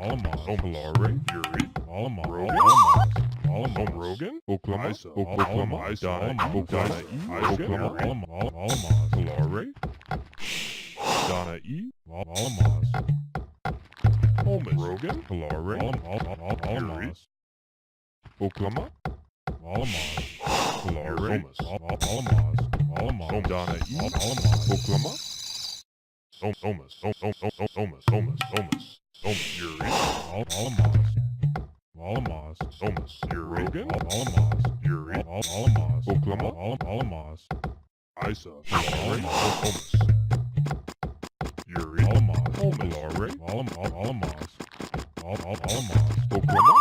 Kalari, Yuri, Rogan, Rogan, Oklama, Oklama, Donna, Oklama, Kalari, Donna E, Holmes, Rogan, Kalari, Yuri, Oklama, Kalari, Donna E, Oklama, Somas, Yuri, Somas, Rogan, Yuri, Oklama, Isa, Kalari, Somas, Yuri, Kalari, Oklama,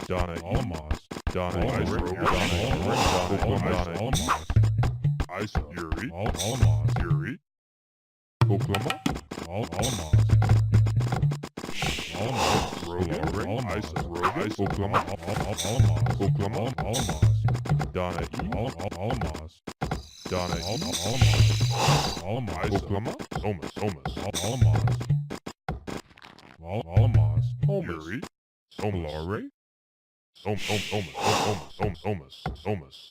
Donna E, Donna Isa, Oklama, Isa, Yuri, Yuri, Oklama, Rogan, Isa, Rogan, Oklama, Donna E, Donna E, Oklama, Somas, Yuri, Somlare, Somas,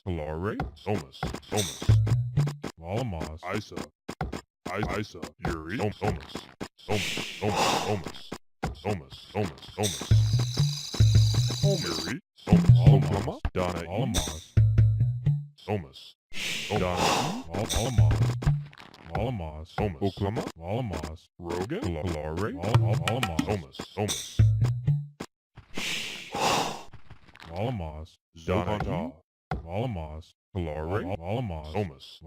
Kalare, Somas, Isa, Yuri, Somas, Yuri, Oklama, Donna E, Somas, Donna E, Oklama, Rogan, Kalare, Somas, Donna E, Kalare, Somas,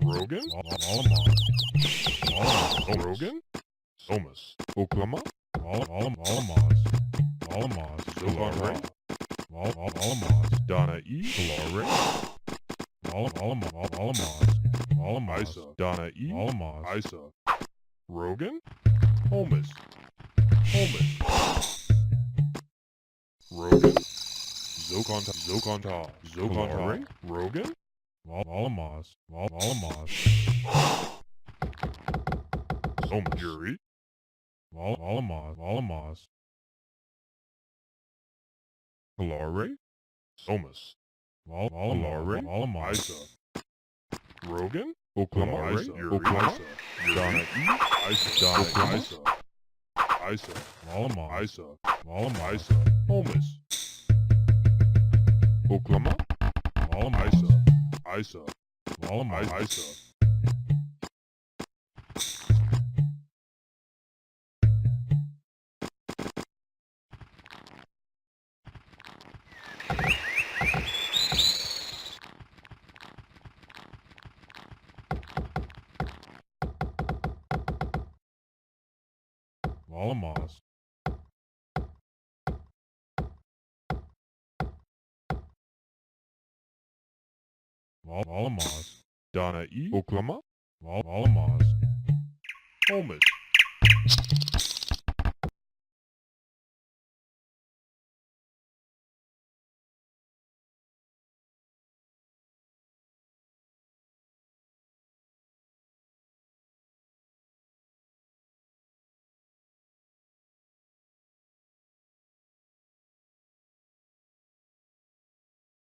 Rogan, Rogan, Somas, Oklama, Kalare, Donna E, Kalare, Isa, Donna E, Isa, Rogan, Holmes, Rogan, Zokonta, Rogan, Yuri, Kalare, Somas, Kalare, Isa, Rogan, Oklama, Oklama, Donna E, Isa, Donna Isa, Holmes, Oklama, Isa, Donna E, Oklama, Holmes,